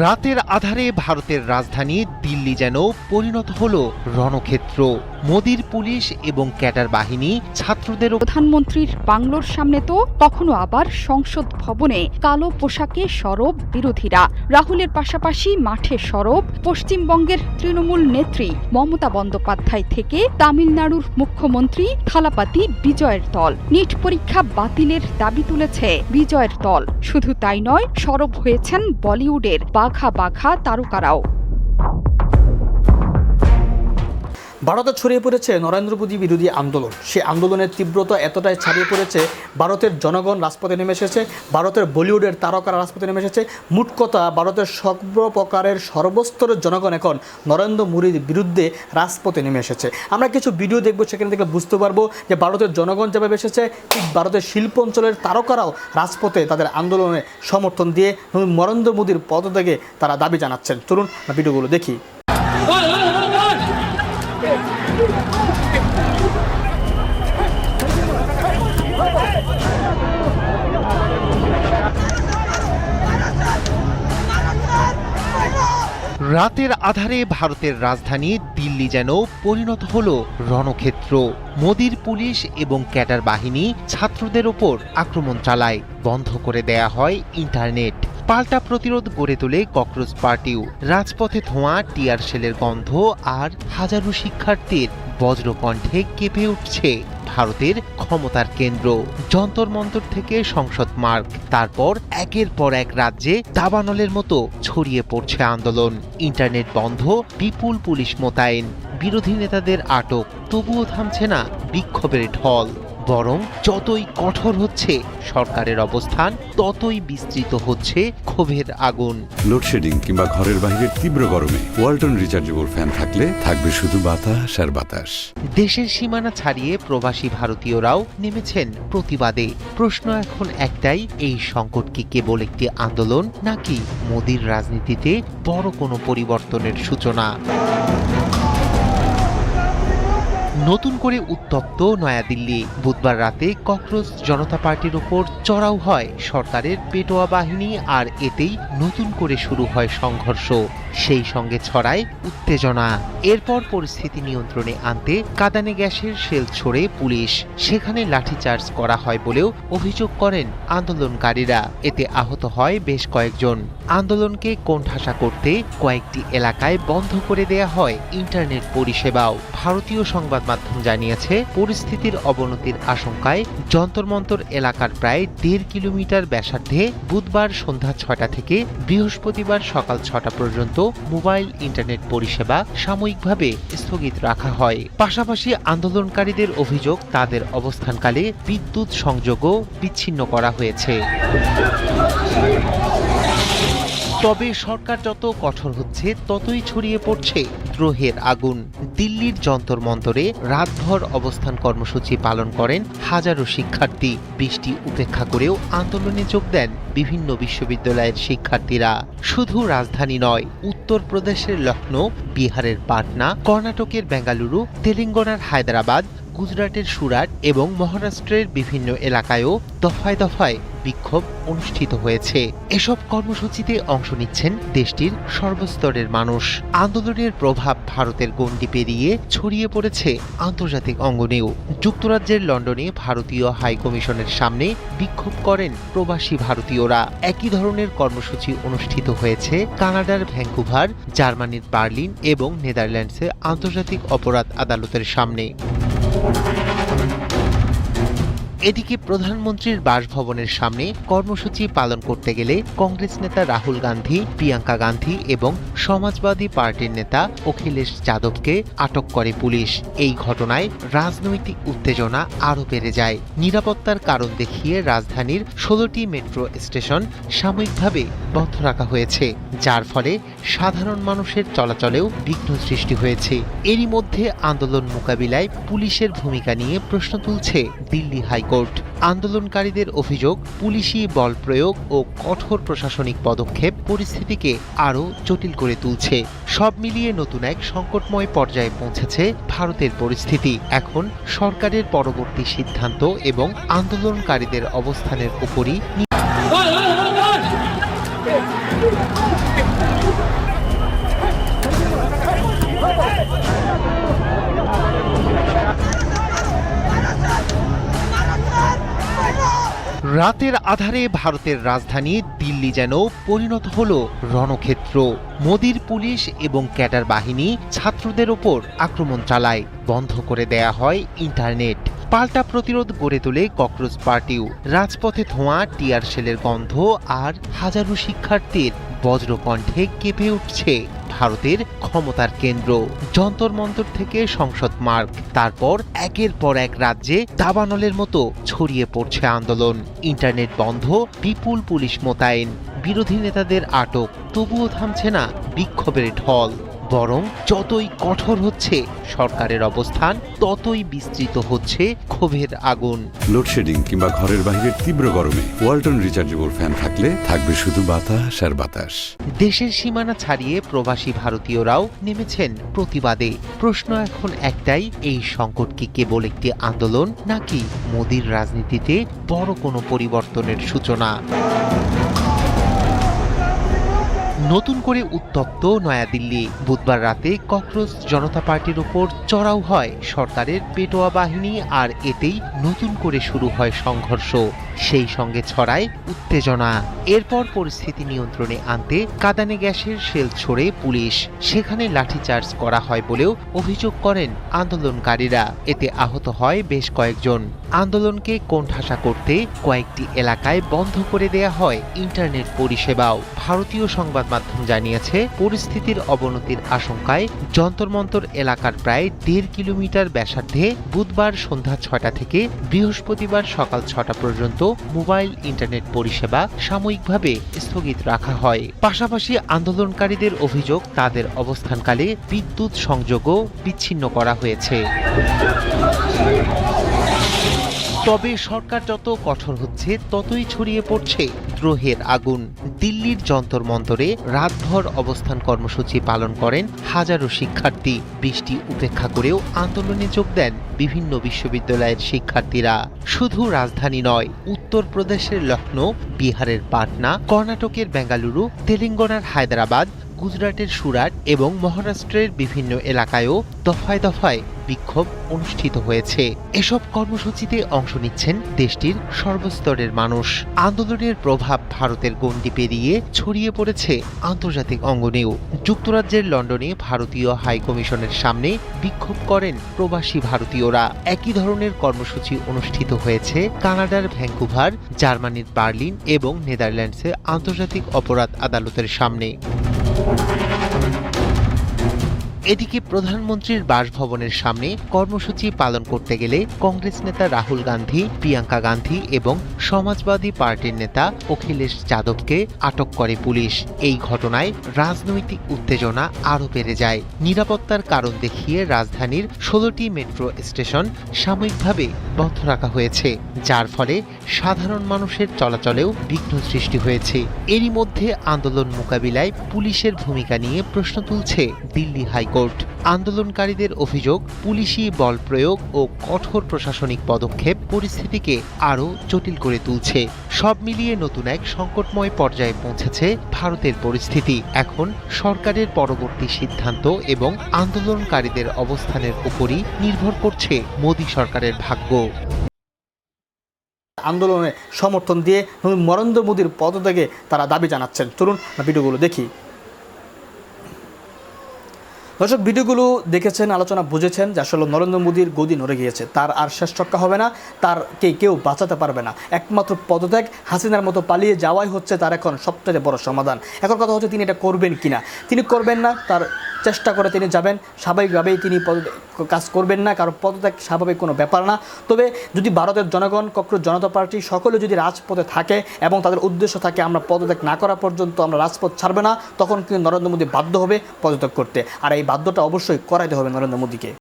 রাতের আধারে ভারতের রাজধানী দিল্লি যেন পরিণত হলো রণক্ষেত্র। মোদির পুলিশ এবং ক্যাডার বাহিনী ছাত্রদের প্রধানমন্ত্রীর বাংলোর সামনে তো কখনো আবার সংসদ ভবনে কালো পোশাকে সরব বিরোধীরা। রাহুলের পাশাপাশি মাঠে সরব পশ্চিমবঙ্গের তৃণমূল নেত্রী মমতা বন্দ্যোপাধ্যায় থেকে তামিলনাড়ুর মুখ্যমন্ত্রী থালাপাতি বিজয়ের দল। নিট পরীক্ষা বাতিলের দাবি তুলেছে বিজয়ের দল। শুধু তাই নয়, সরব হয়েছেন বলিউডের বাঘা বাঘা তারকারাও। ভারতে ছড়িয়ে পড়েছে নরেন্দ্র মোদী বিরোধী আন্দোলন। সেই আন্দোলনের তীব্রতা এতটাই ছাড়িয়ে পড়েছে, ভারতের জনগণ রাজপথে নেমে এসেছে, ভারতের বলিউডের তারকারা রাজপথে নেমে এসেছে। মোট কথা, ভারতের সর্বপ্রকারের সর্বস্তরের জনগণ এখন নরেন্দ্র মোদীর বিরুদ্ধে রাজপথে নেমে এসেছে। আমরা কিছু ভিডিও দেখব, সেখানে থেকে বুঝতে পারবো যে ভারতের জনগণ যেভাবে এসেছে, ঠিক ভারতের শিল্প অঞ্চলের তারকারাও রাজপথে তাদের আন্দোলনে সমর্থন দিয়ে নরেন্দ্র মোদীর পদত্যাগে তারা দাবি জানাচ্ছেন। চলুন ভিডিওগুলো দেখি। রাতের আধারে ভারতের রাজধানী দিল্লি যেন পরিণত হলো রণক্ষেত্র। মোদির পুলিশ এবং ক্যাডার বাহিনী ছাত্রদের ওপর আক্রমণ চালায়, বন্ধ করে দেয়া হয় ইন্টারনেট। পাল্টা প্রতিরোধ গড়ে তোলে ককরোচ পার্টিও। রাজপথে ধোঁয়া, টিয়ার শেলের গন্ধ আর হাজারো শিক্ষার্থীর বজ্রকণ্ঠে কেঁপে উঠছে ভারতের ক্ষমতার কেন্দ্র। যন্তর মন্তর থেকে সংসদ মার্গ, তারপর একের পর এক রাজ্যে দাবানলের মতো ছড়িয়ে পড়ছে আন্দোলন। ইন্টারনেট বন্ধ, বিপুল পুলিশ মোতায়েন, বিরোধী নেতাদের আটক, তবুও থামছে না বিক্ষোভের ঢল। বরং যতই কঠোর হচ্ছে সরকারের অবস্থান, ততই বিস্তৃত হচ্ছে ক্ষোভের আগুন। লোডশেডিং কিংবা ঘরের বাইরের তীব্র গরমে ওয়ালটন রিচার্জেবল ফ্যান থাকলে থাকবে শুধু বাতাস আর বাতাস। দেশের সীমানা ছাড়িয়ে প্রবাসী ভারতীয়রাও নেমেছেন প্রতিবাদে। প্রশ্ন এখন একটাই, এই সংকট কি কেবল একটি আন্দোলন, নাকি মোদির রাজনীতিতে বড় কোনো পরিবর্তনের সূচনা? নতুন করে উত্তপ্ত নয়াদিল্লি। বুধবার রাতে ককরোচ জনতা পার্টির উপর চড়াও হয় সরকারের পেটোয়া বাহিনী, আর এতেই নতুন করে শুরু হয় সংঘর্ষ। সেই সঙ্গে ছড়ায় উত্তেজনা। এরপর পরিস্থিতি নিয়ন্ত্রণে আনতে কাঁদানে গ্যাসের শেল ছোড়ে পুলিশ। সেখানে লাঠিচার্জ করা হয় বলেও অভিযোগ করেন আন্দোলনকারীরা। এতে আহত হয় বেশ কয়েকজন। আন্দোলনকে কোণঠাসা করতে কয়েকটি এলাকায় বন্ধ করে দেয়া হয় ইন্টারনেট পরিষেবাও। ভারতীয় সংবাদ মাধ্যম জানিয়েছে, পরিস্থিতির অবনতির আশঙ্কায় যন্তর মন্তর এলাকার প্রায় 1.5 কিলোমিটার ব্যাসার্ধে বুধবার সন্ধ্যা 6টা থেকে বৃহস্পতিবার সকাল 6টা পর্যন্ত মোবাইল ইন্টারনেট পরিষেবা সাময়িকভাবে স্থগিত রাখা হয়। পাশাপাশি আন্দোলনকারীদের অভিযোগ, তাদের অবস্থানকালে বিদ্যুৎ সংযোগও বিচ্ছিন্ন করা হয়েছে। তবে সরকার যত কঠোর হচ্ছে, ততই ছড়িয়ে পড়ছে দ্রোহের আগুন। দিল্লির যন্তর মন্তরে রাতভর অবস্থান কর্মসূচি পালন করেন হাজারো শিক্ষার্থী। বৃষ্টি উপেক্ষা করেও আন্দোলনে যোগ দেন বিভিন্ন বিশ্ববিদ্যালয়ের শিক্ষার্থীরা। শুধু রাজধানী নয়, উত্তরপ্রদেশের লখনৌ, বিহারের পাটনা, কর্ণাটকের বেঙ্গালুরু, তেলেঙ্গানার হায়দ্রাবাদ, গুজরাটের সুরাট এবং মহারাষ্ট্রের বিভিন্ন এলাকায়ও দফায় দফায় বিক্ষোভ অনুষ্ঠিত হয়েছে। এসব কর্মসূচিতে অংশ নিচ্ছেন দেশটির সর্বস্তরের মানুষ। আন্দোলনের প্রভাব ভারতের গণ্ডি পেরিয়ে ছড়িয়ে পড়েছে আন্তর্জাতিক অঙ্গনেও। যুক্তরাজ্যের লন্ডনে ভারতীয় হাই কমিশনের সামনে বিক্ষোভ করেন প্রবাসী ভারতীয়রা। একই ধরনের কর্মসূচি অনুষ্ঠিত হয়েছে কানাডার ভ্যাঙ্কুভার, জার্মানির বার্লিন এবং নেদারল্যান্ডসে আন্তর্জাতিক অপরাধ আদালতের সামনে। এদিকে প্রধানমন্ত্রীর বাসভবনের সামনে কর্মসূচি পালন করতে গেলে কংগ্রেস নেতা রাহুল গান্ধী, প্রিয়াঙ্কা গান্ধী এবং সমাজবাদী পার্টির নেতা অখিলেশ যাদবকে আটক করে পুলিশ। এই ঘটনায় রাজনৈতিক উত্তেজনা আরও বেড়ে যায়। নিরাপত্তার কারণ দেখিয়ে রাজধানীর 16টি মেট্রো স্টেশন সাময়িকভাবে বন্ধ রাখা হয়েছে, যার ফলে সাধারণ মানুষের চলাচলেও বিঘ্ন সৃষ্টি হয়েছে। এরই মধ্যে আন্দোলন মোকাবিলায় পুলিশের ভূমিকা নিয়ে প্রশ্ন তুলছে দিল্লি হাই হাইকোর্ট। আন্দোলনকারীদের অভিযোগ, পুলিশি বল প্রয়োগ ও কঠোর প্রশাসনিক পদক্ষেপ পরিস্থিতিকে আরও জটিল করে তুলছে। সব মিলিয়ে নতুন এক সংকটময় পর্যায়ে পৌঁছেছে ভারতের পরিস্থিতি। এখন সরকারের পরবর্তী সিদ্ধান্ত এবং আন্দোলনকারীদের অবস্থানের উপরই রাতের আধারে ভারতের রাজধানী দিল্লি যেন পরিণত হল রণক্ষেত্র। মোদির পুলিশ এবং ক্যাডার বাহিনী ছাত্রদের ওপর আক্রমণ চালায়, বন্ধ করে দেয়া হয় ইন্টারনেট। পাল্টা প্রতিরোধ গড়ে তোলে ককরোচ পার্টিও। রাজপথে ধোঁয়া, টিয়ার শেলের গন্ধ আর হাজারো শিক্ষার্থীর বজ্রকণ্ঠে কেঁপে উঠছে ভারতের ক্ষমতার কেন্দ্র। যন্তর মন্তর থেকে সংসদ মার্গ, তারপর একের পর এক রাজ্যে দাবানলের মতো ছড়িয়ে পড়ছে আন্দোলন। ইন্টারনেট বন্ধ, বিপুল পুলিশ মোতায়েন, বিরোধী নেতাদের আটক, তবুও থামছে না বিক্ষোভের ঢল। বরং যতই কঠোর হচ্ছে সরকারের অবস্থান, ততই বিস্তৃত হচ্ছে ক্ষোভের আগুন। লোডশেডিং কিংবা ঘরের বাইরের তীব্র গরমে ওয়ালটন রিচার্জেবল ফ্যান থাকলে থাকবে শুধু বাতাস আর বাতাস। দেশের সীমানা ছাড়িয়ে প্রবাসী ভারতীয়রাও নেমেছেন প্রতিবাদে। প্রশ্ন এখন একটাই, এই সংকট কি কেবল একটি আন্দোলন, নাকি মোদির রাজনীতিতে বড় কোনো পরিবর্তনের সূচনা? নতুন করে উত্তপ্ত নয়াদিল্লি। বুধবার রাতে ককরোচ জনতা পার্টির উপর চড়াও হয় সরকারের পেটোয়া বাহিনী, আর এতেই নতুন করে শুরু হয় সংঘর্ষ। সেই সঙ্গে ছড়ায় উত্তেজনা। এরপর পরিস্থিতি নিয়ন্ত্রণে আনতে কাঁদানে গ্যাসের শেল ছোড়ে পুলিশ। সেখানে লাঠিচার্জ করা হয় বলেও অভিযোগ করেন আন্দোলনকারীরা। এতে আহত হয় বেশ কয়েকজন। আন্দোলনকে কোণঠাসা করতে কয়েকটি এলাকায় বন্ধ করে দেয়া হয় ইন্টারনেট পরিষেবাও। ভারতীয় সংবাদ মাধ্যম জানিয়েছে, পরিস্থিতির অবনতির আশঙ্কায় যন্তর মন্তর এলাকার প্রায় 1.5 কিলোমিটার ব্যাসার্ধে বুধবার সন্ধ্যা 6টা থেকে বৃহস্পতিবার সকাল 6টা পর্যন্ত মোবাইল ইন্টারনেট পরিষেবা সাময়িকভাবে স্থগিত রাখা হয়। পাশাপাশি আন্দোলনকারীদের অভিযোগ, তাদের অবস্থানকালে বিদ্যুৎ সংযোগও বিচ্ছিন্ন করা হয়েছে। তবে সরকার যত কঠোর হচ্ছে, ততই ছড়িয়ে পড়ছে দ্রোহের আগুন। দিল্লির যন্তর মন্তরে রাতভর অবস্থান কর্মসূচি পালন করেন হাজারো শিক্ষার্থী। বৃষ্টি উপেক্ষা করেও আন্দোলনে যোগ দেন বিভিন্ন বিশ্ববিদ্যালয়ের শিক্ষার্থীরা। শুধু রাজধানী নয়, উত্তরপ্রদেশের লখনৌ, বিহারের পাটনা, কর্ণাটকের বেঙ্গালুরু, তেলেঙ্গানার হায়দ্রাবাদ, গুজরাটের সুরাট এবং মহারাষ্ট্রের বিভিন্ন এলাকায়ও দফায় দফায় বিক্ষোভ অনুষ্ঠিত হয়েছে। এসব কর্মসূচিতে অংশ নিচ্ছেন দেশটির সর্বস্তরের মানুষ। আন্দোলনের প্রভাব ভারতের গণ্ডি পেরিয়ে ছড়িয়ে পড়েছে আন্তর্জাতিক অঙ্গনেও। যুক্তরাজ্যের লন্ডনে ভারতীয় হাই কমিশনের সামনে বিক্ষোভ করেন প্রবাসী ভারতীয়রা। একই ধরনের কর্মসূচি অনুষ্ঠিত হয়েছে কানাডার ভ্যাঙ্কুভার, জার্মানির বার্লিন এবং নেদারল্যান্ডসে আন্তর্জাতিক অপরাধ আদালতের সামনে। এদিকে প্রধানমন্ত্রীর বাসভবনের সামনে কর্মসূচি পালন করতে গেলে কংগ্রেস নেতা রাহুল গান্ধী, প্রিয়াঙ্কা গান্ধী এবং সমাজবাদী পার্টির নেতা অখিলেশ যাদবকে আটক করে পুলিশ। এই ঘটনায় রাজনৈতিক উত্তেজনা আরও বেড়ে যায়। নিরাপত্তার কারণ দেখিয়ে রাজধানীর 16টি মেট্রো স্টেশন সাময়িকভাবে বন্ধ রাখা হয়েছে, যার ফলে সাধারণ মানুষের চলাচলেও বিঘ্ন সৃষ্টি হয়েছে। এরই মধ্যে আন্দোলন মোকাবিলায় পুলিশের ভূমিকা নিয়ে প্রশ্ন তুলছে দিল্লি হাইকোর্ট। আন্দোলনকারীদের অভিযোগ, পুলিশি বল প্রয়োগ ও কঠোর প্রশাসনিক পদক্ষেপ পরিস্থিতিকে আরও জটিল করে তুলছে। সব মিলিয়ে নতুন এক সংকটময় পর্যায়ে পৌঁছেছে ভারতের পরিস্থিতি। এখন সরকারের পরবর্তী সিদ্ধান্ত এবং আন্দোলনকারীদের অবস্থানের উপরই নির্ভর করছে মোদি সরকারের ভাগ্য। আন্দোলনে সমর্থন দিয়ে নরেন্দ্র মোদীর পদত্যাগে তারা দাবি জানাচ্ছেন। চলুন ভিডিওগুলো দেখি। দর্শক, ভিডিওগুলো দেখেছেন, আলোচনা বুঝেছেন যে আসলে নরেন্দ্র মোদীর গদি নড়ে গিয়েছে। তার আর শেষ রক্ষা হবে না, তারকে কেউ বাঁচাতে পারবে না। একমাত্র পদত্যাগ, হাসিনার মতো পালিয়ে যাওয়াই হচ্ছে তার এখন সবথেকে বড় সমাধান। এখন কথা হচ্ছে তিনি এটা করবেন কিনা। তিনি করবেন না, তার চেষ্টা করে তিনি যাবেন, স্বাভাবিকভাবেই তিনি কাজ করবেন না, কারণ পদত্যাগ স্বাভাবিক কোনো ব্যাপার না। তবে যদি ভারতের জনগণ, ককরোচ জনতা পার্টি সকলে যদি রাজপথে থাকে এবং তাদের উদ্দেশ্য থাকে আমরা পদত্যাগ না করা পর্যন্ত আমরা রাজপথ ছাড়বে না, তখন কিন্তু নরেন্দ্র মোদী বাধ্য হবে পদত্যাগ করতে। আর এই বাধ্যটা অবশ্যই করাইতে হবে নরেন্দ্র মোদীকে।